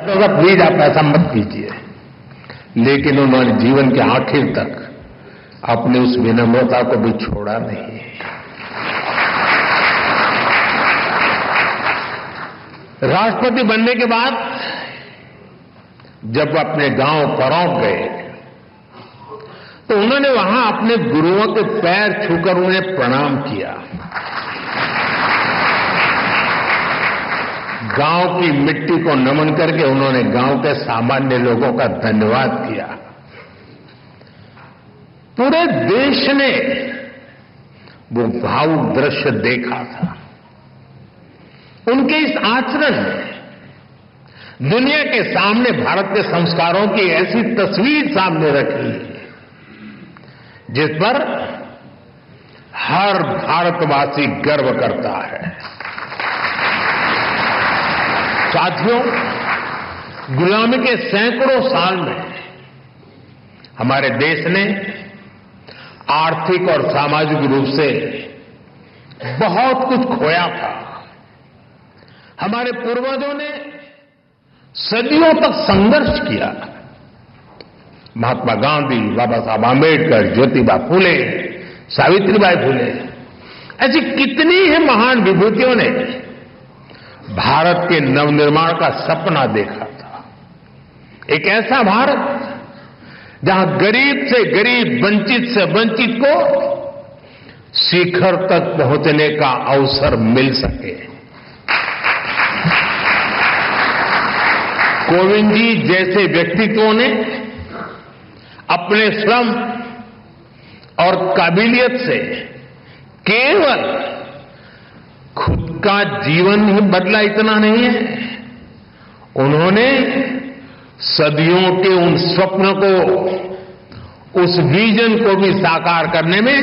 तो प्लीज आप ऐसा मत कीजिए। लेकिन उन्होंने जीवन के आखिर तक अपनी उस विनम्रता को भी छोड़ा नहीं। राष्ट्रपति बनने के बाद जब अपने गांव परौंठ गए तो उन्होंने वहां अपने गुरुओं के पैर छूकर उन्हें प्रणाम किया। गांव की मिट्टी को नमन करके उन्होंने गांव के सामान्य लोगों का धन्यवाद किया। पूरे देश ने वो भावुक दृश्य देखा था। उनके इस आचरण ने दुनिया के सामने भारत के संस्कारों की ऐसी तस्वीर सामने रखी जिस पर हर भारतवासी गर्व करता है। साथियों, गुलामी के सैकड़ों साल में हमारे देश ने आर्थिक और सामाजिक रूप से बहुत कुछ खोया था। हमारे पूर्वजों ने सदियों तक संघर्ष किया। महात्मा गांधी, बाबा साहब आंबेडकर, ज्योतिबा फूले, सावित्रीबाई फूले, ऐसी कितनी ही महान विभूतियों ने भारत के नवनिर्माण का सपना देखा था। एक ऐसा भारत जहां गरीब से गरीब, वंचित से वंचित को शिखर तक पहुंचने का अवसर मिल सके। कोविंद जी जैसे व्यक्तित्वों ने अपने श्रम और काबिलियत से केवल खुद का जीवन ही बदला इतना नहीं है, उन्होंने सदियों के उन स्वप्न को, उस विजन को भी साकार करने में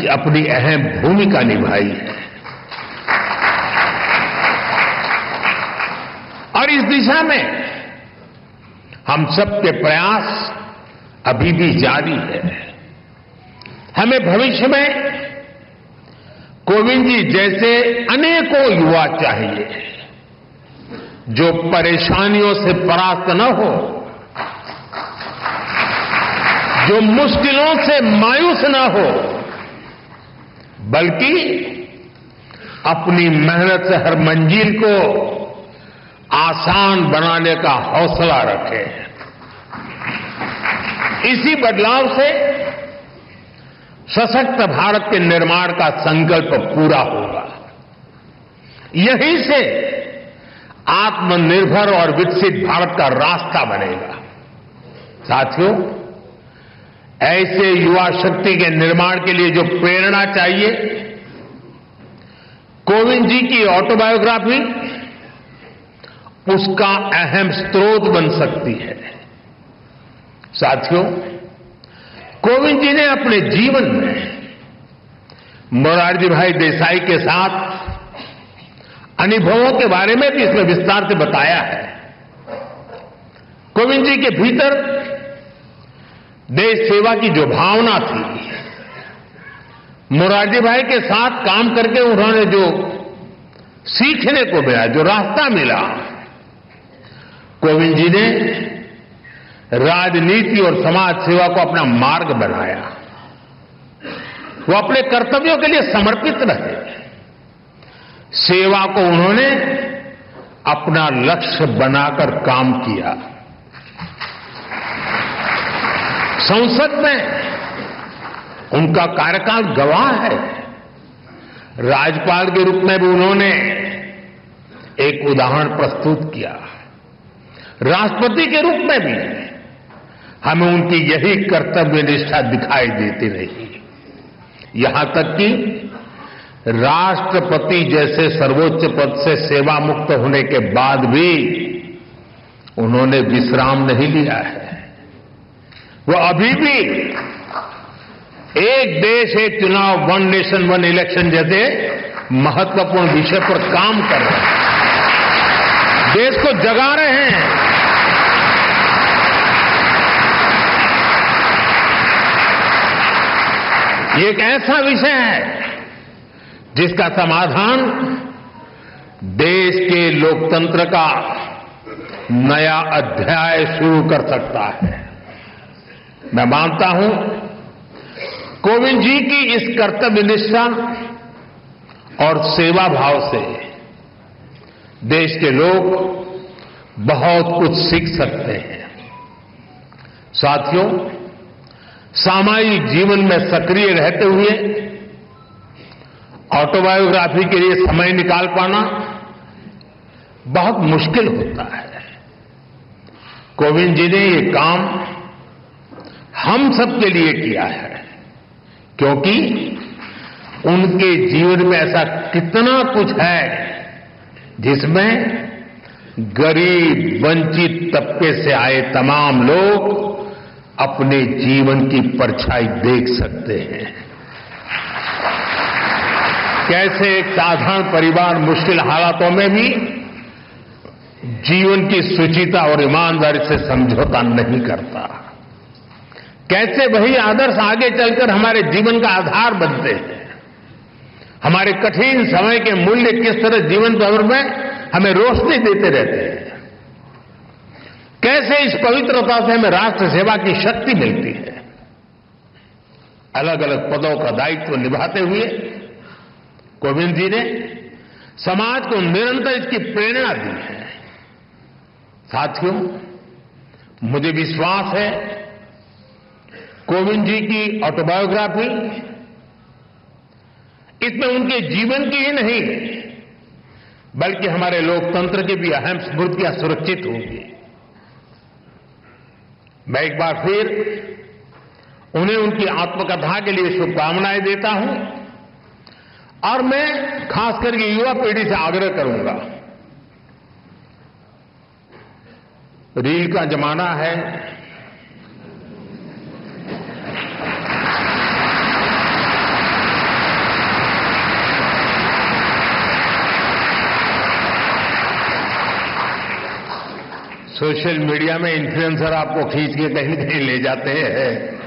अपनी अहम भूमिका निभाई है। और इस दिशा में हम सबके प्रयास अभी भी जारी है। हमें भविष्य में कोविंद जी जैसे अनेकों युवा चाहिए जो परेशानियों से परास्त न हो, जो मुश्किलों से मायूस न हो, बल्कि अपनी मेहनत से हर मंजिल को आसान बनाने का हौसला रखे। इसी बदलाव से सशक्त भारत के निर्माण का संकल्प पूरा होगा। यहीं से आत्मनिर्भर और विकसित भारत का रास्ता बनेगा। साथियों, ऐसे युवा शक्ति के निर्माण के लिए जो प्रेरणा चाहिए, कोविंद जी की ऑटोबायोग्राफी उसका अहम स्रोत बन सकती है। साथियों, कोविंद जी ने अपने जीवन में मोरारजी भाई देसाई के साथ अनुभवों के बारे में भी इसमें विस्तार से बताया है। कोविंद जी के भीतर देश सेवा की जो भावना थी, मोरारजी भाई के साथ काम करके उन्होंने जो सीखने को मिला, जो रास्ता मिला, कोविंद जी ने राजनीति और समाज सेवा को अपना मार्ग बनाया। वो अपने कर्तव्यों के लिए समर्पित रहे। सेवा को उन्होंने अपना लक्ष्य बनाकर काम किया। संसद में उनका कार्यकाल गवाह है। राज्यपाल के रूप में भी उन्होंने एक उदाहरण प्रस्तुत किया। राष्ट्रपति के रूप में भी हमें उनकी यही कर्तव्य निष्ठा दिखाई देती रही। यहां तक कि राष्ट्रपति जैसे सर्वोच्च पद से सेवा मुक्त होने के बाद भी उन्होंने विश्राम नहीं लिया है। वो अभी भी एक देश एक चुनाव, वन नेशन वन इलेक्शन जैसे महत्वपूर्ण विषय पर काम कर रहे हैं, देश को जगा रहे हैं। ये एक ऐसा विषय है जिसका समाधान देश के लोकतंत्र का नया अध्याय शुरू कर सकता है। मैं मानता हूं कोविंद जी की इस कर्तव्य निष्ठा और सेवा भाव से देश के लोग बहुत कुछ सीख सकते हैं। साथियों, सामाजिक जीवन में सक्रिय रहते हुए ऑटोबायोग्राफी के लिए समय निकाल पाना बहुत मुश्किल होता है। कोविंद जी ने ये काम हम सबके लिए किया है, क्योंकि उनके जीवन में ऐसा कितना कुछ है जिसमें गरीब वंचित तबके से आए तमाम लोग अपने जीवन की परछाई देख सकते हैं। कैसे एक साधारण परिवार मुश्किल हालातों में भी जीवन की शुचिता और ईमानदारी से समझौता नहीं करता। कैसे वही आदर्श आगे चलकर हमारे जीवन का आधार बनते हैं। हमारे कठिन समय के मूल्य किस तरह जीवन भर में हमें रोशनी देते रहते हैं। कैसे इस पवित्रता से हमें राष्ट्र सेवा की शक्ति मिलती है। अलग अलग पदों का दायित्व निभाते हुए कोविंद जी ने समाज को निरंतर इसकी प्रेरणा दी है। साथियों, मुझे विश्वास है कोविंद जी की ऑटोबायोग्राफी इसमें उनके जीवन की ही नहीं बल्कि हमारे लोकतंत्र की भी अहम स्मृतियां सुरक्षित होंगी। मैं एक बार फिर उन्हें उनकी आत्मकथा के लिए शुभकामनाएं देता हूं और मैं खास करके युवा पीढ़ी से आग्रह करूंगा, रील का जमाना है। सोशल मीडिया में इन्फ्लुएंसर आपको खींच के कहीं कहीं ले जाते हैं।